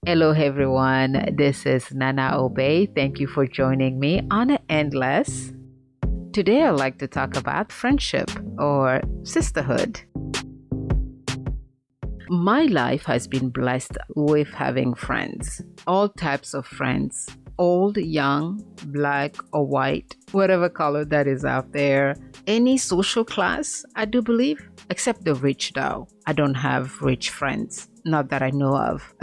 Hello, everyone. This is Nana Obey. Thank you for joining me on Endless. Today, I'd like to talk about friendship or sisterhood. My life has been blessed with having friends, all types of friends, old, young, black, or white, whatever color that is out there, any social class, I do believe, except the rich, though. I don't have rich friends, not that I know of.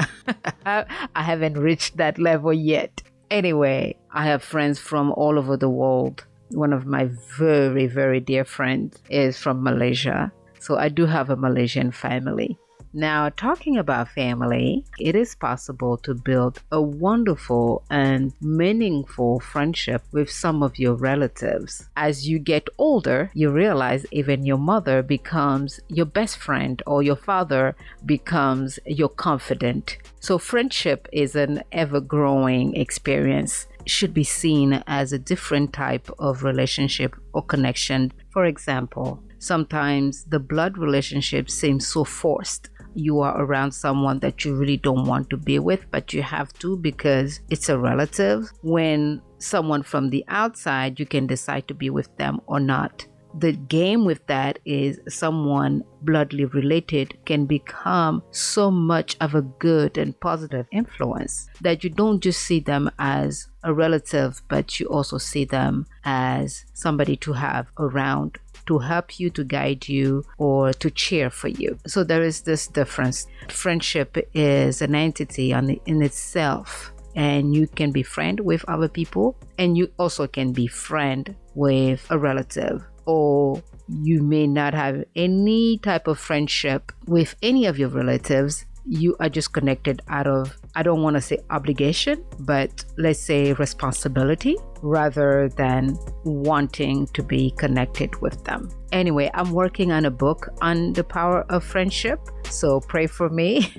I haven't reached that level yet. Anyway, I have friends from all over the world. One of my very, very dear friends is from Malaysia. So I do have a Malaysian family. Now, talking about family, it is possible to build a wonderful and meaningful friendship with some of your relatives. As you get older, you realize even your mother becomes your best friend or your father becomes your confidant. So friendship is an ever-growing experience. It should be seen as a different type of relationship or connection. For example, sometimes the blood relationship seems so forced. You are around someone that you really don't want to be with, but you have to because it's a relative. When someone from the outside, you can decide to be with them or not. The game with that is someone bloodly related can become so much of a good and positive influence that you don't just see them as a relative, but you also see them as somebody to have around to help you, to guide you, or to cheer for you. So there is this difference. Friendship is an entity in itself, and you can be friend with other people, and you also can be friend with a relative, or you may not have any type of friendship with any of your relatives. You are just connected out of, I don't want to say obligation, but let's say responsibility rather than wanting to be connected with them. Anyway, I'm working on a book on the power of friendship, so pray for me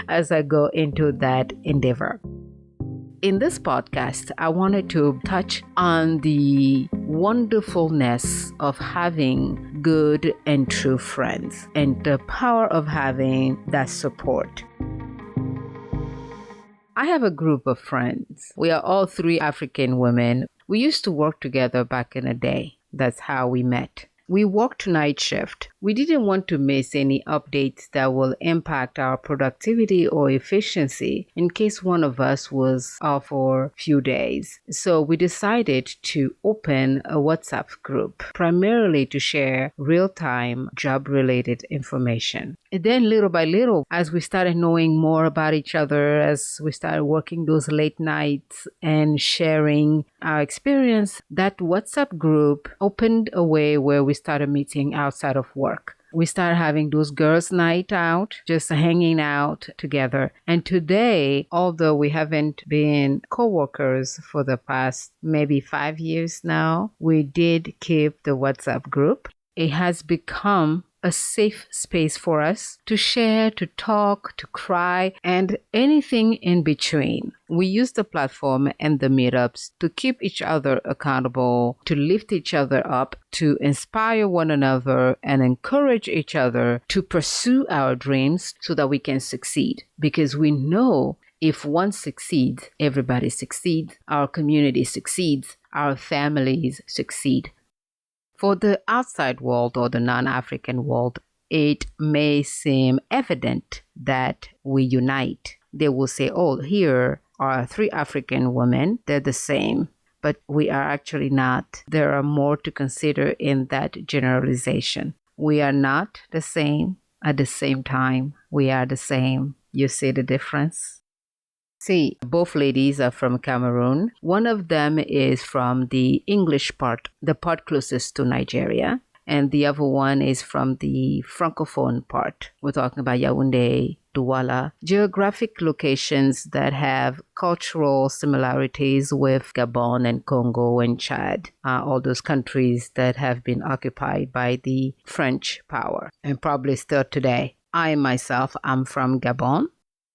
as I go into that endeavor. In this podcast, I wanted to touch on the wonderfulness of having good and true friends and the power of having that support. I have a group of friends. We are all three African women. We used to work together back in the day. That's how we met. We worked night shift. We didn't want to miss any updates that will impact our productivity or efficiency in case one of us was off for a few days. So we decided to open a WhatsApp group, primarily to share real-time job-related information. And then little by little, as we started knowing more about each other, as we started working those late nights and sharing our experience, that WhatsApp group opened a way where we started meeting outside of work. We started having those girls' night out, just hanging out together. And today, although we haven't been co-workers for the past maybe 5 years now, we did keep the WhatsApp group. It has become a safe space for us to share, to talk, to cry, and anything in between. We use the platform and the meetups to keep each other accountable, to lift each other up, to inspire one another and encourage each other to pursue our dreams so that we can succeed. Because we know if one succeeds, everybody succeeds, our community succeeds, our families succeed. For the outside world or the non-African world, it may seem evident that we unite. They will say, oh, here are three African women, they're the same. But we are actually not. There are more to consider in that generalization. We are not the same. At the same time, we are the same. You see the difference? See, both ladies are from Cameroon. One of them is from the English part, the part closest to Nigeria. And the other one is from the Francophone part. We're talking about Yaoundé, Douala, geographic locations that have cultural similarities with Gabon and Congo and Chad, all those countries that have been occupied by the French power and probably still today. I myself am from Gabon.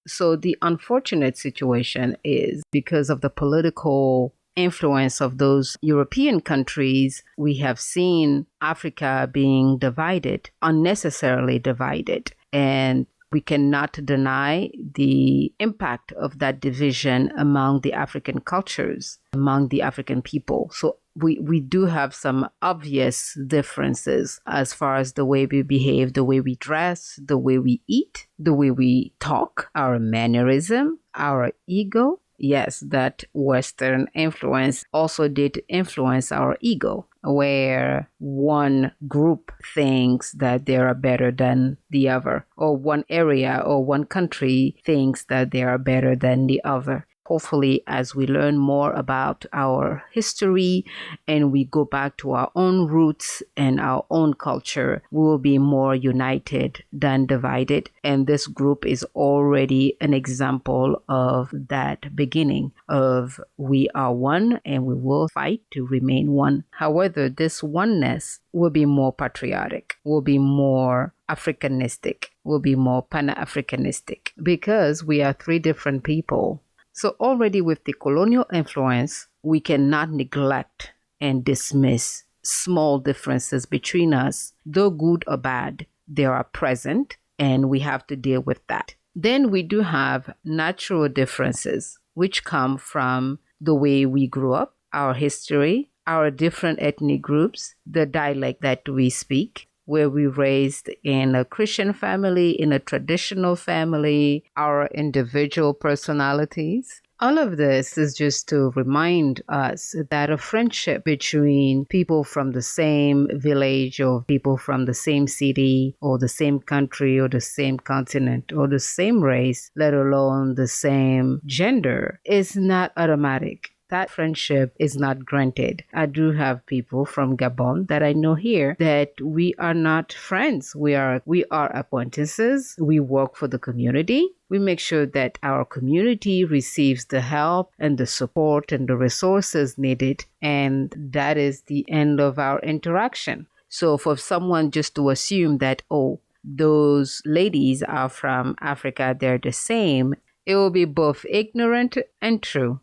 So the unfortunate situation is because of the political influence of those European countries, we have seen Africa being divided, unnecessarily divided. And We cannot deny the impact of that division among the African cultures, among the African people. So we do have some obvious differences as far as the way we behave, the way we dress, the way we eat, the way we talk, our mannerism, our ego. Yes, that Western influence also did influence our ego, where one group thinks that they are better than the other, or one area or one country thinks that they are better than the other. Hopefully, as we learn more about our history and we go back to our own roots and our own culture, we will be more united than divided. And this group is already an example of that beginning of we are one and we will fight to remain one. However, this oneness will be more patriotic, will be more Africanistic, will be more Pan-Africanistic, because we are three different people. So already with the colonial influence, we cannot neglect and dismiss small differences between us. Though good or bad, they are present and we have to deal with that. Then we do have natural differences, which come from the way we grew up, our history, our different ethnic groups, the dialect that we speak. Were we raised in a Christian family, in a traditional family, our individual personalities? All of this is just to remind us that a friendship between people from the same village or people from the same city or the same country or the same continent or the same race, let alone the same gender, is not automatic. That friendship is not granted. I do have people from Gabon that I know here that we are not friends. We are acquaintances. We work for the community. We make sure that our community receives the help and the support and the resources needed. And that is the end of our interaction. So for someone just to assume that, oh, those ladies are from Africa, they're the same, it will be both ignorant and true.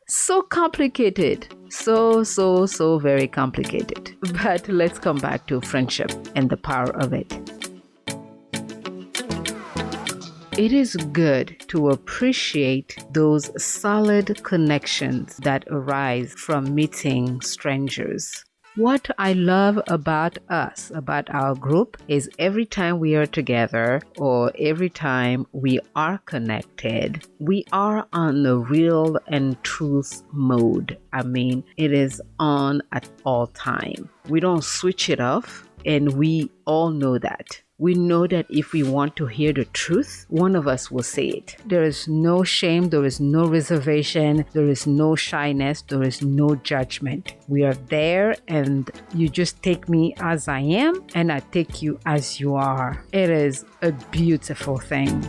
So complicated. So very complicated. But let's come back to friendship and the power of it. It is good to appreciate those solid connections that arise from meeting strangers. What I love about us, about our group, is every time we are together or every time we are connected, we are on the real and truth mode. I mean, it is on at all time. We don't switch it off, and we all know that. We know that if we want to hear the truth, one of us will say it. There is no shame, there is no reservation, there is no shyness, there is no judgment. We are there and you just take me as I am and I take you as you are. It is a beautiful thing.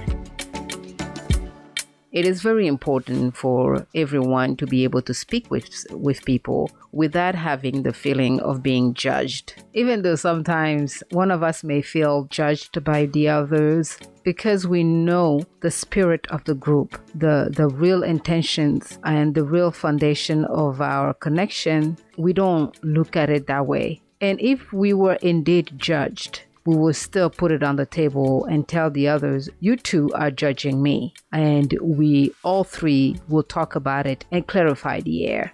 It is very important for everyone to be able to speak with people without having the feeling of being judged. Even though sometimes one of us may feel judged by the others, because we know the spirit of the group, the real intentions and the real foundation of our connection, we don't look at it that way. And if we were indeed judged, we will still put it on the table and tell the others, you two are judging me. And we all three will talk about it and clarify the air.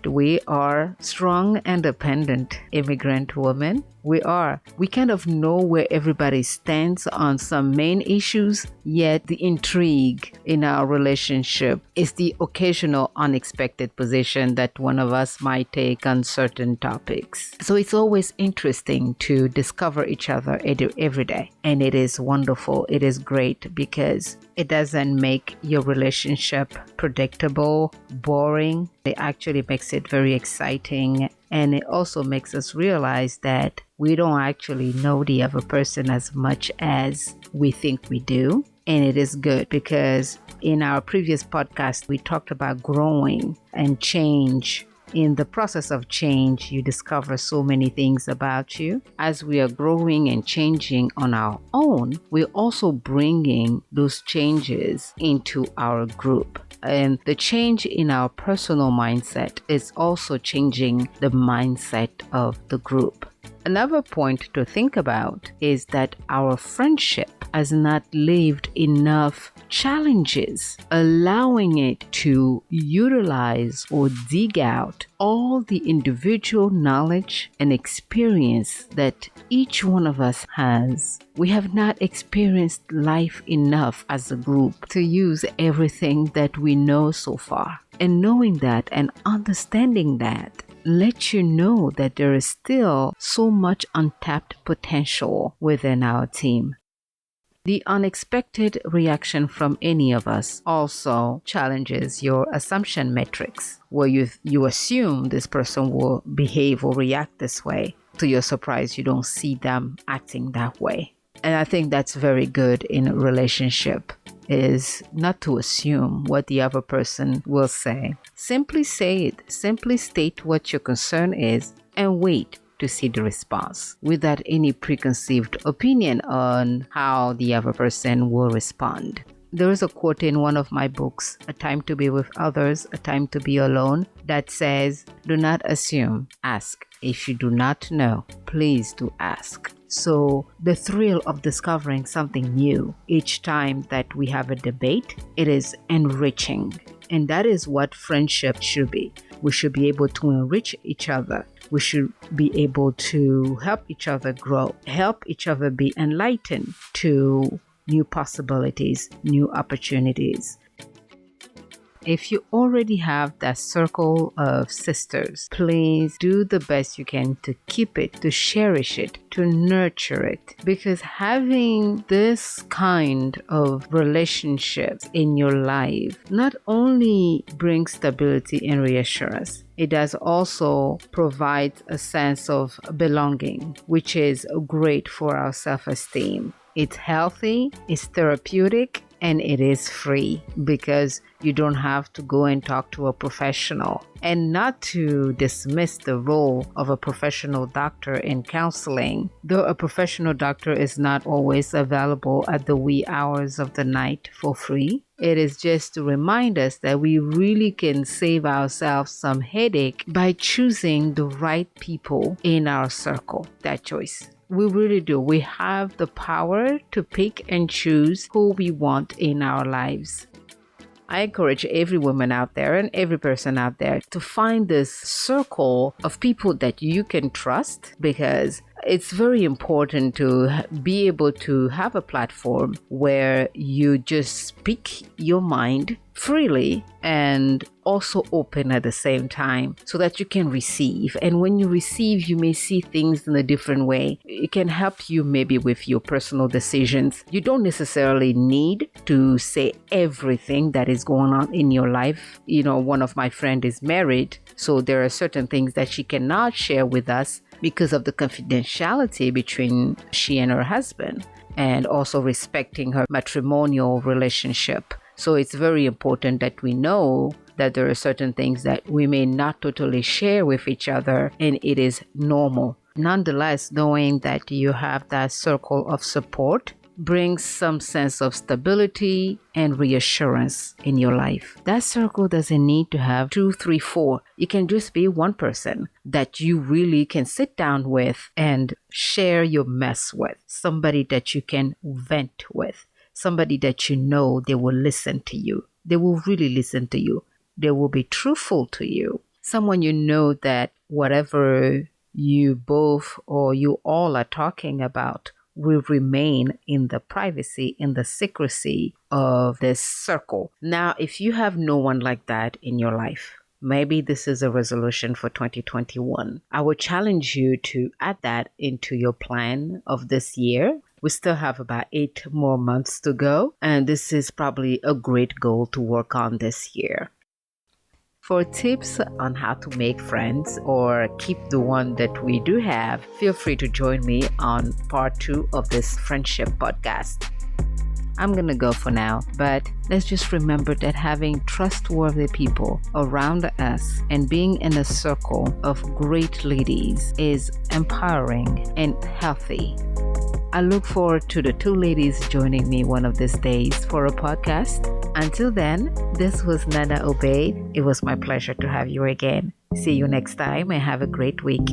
We are strong, independent immigrant women. We are. We kind of know where everybody stands on some main issues, yet the intrigue in our relationship is the occasional unexpected position that one of us might take on certain topics. So it's always interesting to discover each other every day. And it is wonderful. It is great because it doesn't make your relationship predictable, boring. It actually makes it very exciting. And it also makes us realize that we don't actually know the other person as much as we think we do. And it is good because in our previous podcast, we talked about growing and change. In the process of change, you discover so many things about you. As we are growing and changing on our own, we're also bringing those changes into our group. And the change in our personal mindset is also changing the mindset of the group. Another point to think about is that our friendship has not lived enough challenges, allowing it to utilize or dig out all the individual knowledge and experience that each one of us has. We have not experienced life enough as a group to use everything that we know so far. And knowing that and understanding that, let you know that there is still so much untapped potential within our team. The unexpected reaction from any of us also challenges your assumption metrics, where you assume this person will behave or react this way. To your surprise, you don't see them acting that way. And I think that's very good in a relationship, is not to assume what the other person will say. Simply say it. Simply state what your concern is and wait to see the response without any preconceived opinion on how the other person will respond. There is a quote in one of my books, A Time to Be with Others, A Time to Be Alone, that says, "Do not assume, ask. If you do not know, please do ask." So the thrill of discovering something new each time that we have a debate, it is enriching. And that is what friendship should be. We should be able to enrich each other. We should be able to help each other grow, help each other be enlightened to new possibilities, new opportunities. If you already have that circle of sisters, please do the best you can to keep it, to cherish it, to nurture it. Because having this kind of relationships in your life not only brings stability and reassurance, it does also provide a sense of belonging, which is great for our self-esteem. It's healthy, it's therapeutic, and it is free because you don't have to go and talk to a professional. And not to dismiss the role of a professional doctor in counseling, though a professional doctor is not always available at the wee hours of the night for free. It is just to remind us that we really can save ourselves some headache by choosing the right people in our circle. That choice. We really do. We have the power to pick and choose who we want in our lives. I encourage every woman out there and every person out there to find this circle of people that you can trust, because it's very important to be able to have a platform where you just speak your mind freely and also open at the same time so that you can receive. And when you receive, you may see things in a different way. It can help you maybe with your personal decisions. You don't necessarily need to say everything that is going on in your life. You know, one of my friends is married, so there are certain things that she cannot share with us because of the confidentiality between she and her husband, and also respecting her matrimonial relationship. So it's very important that we know that there are certain things that we may not totally share with each other, and it is normal. Nonetheless, knowing that you have that circle of support brings some sense of stability and reassurance in your life. That circle doesn't need to have 2, 3, 4. It can just be one person that you really can sit down with and share your mess with. Somebody that you can vent with. Somebody that you know they will listen to you. They will really listen to you. They will be truthful to you. Someone you know that whatever you both or you all are talking about will remain in the privacy, in the secrecy of this circle. Now, if you have no one like that in your life, maybe this is a resolution for 2021. I would challenge you to add that into your plan of this year. We still have about 8 more months to go, and this is probably a great goal to work on this year. For tips on how to make friends or keep the one that we do have, feel free to join me on part 2 of this friendship podcast. I'm going to go for now, but let's just remember that having trustworthy people around us and being in a circle of great ladies is empowering and healthy. I look forward to the 2 ladies joining me one of these days for a podcast. Until then, this was Nana Obeid. It was my pleasure to have you again. See you next time and have a great week.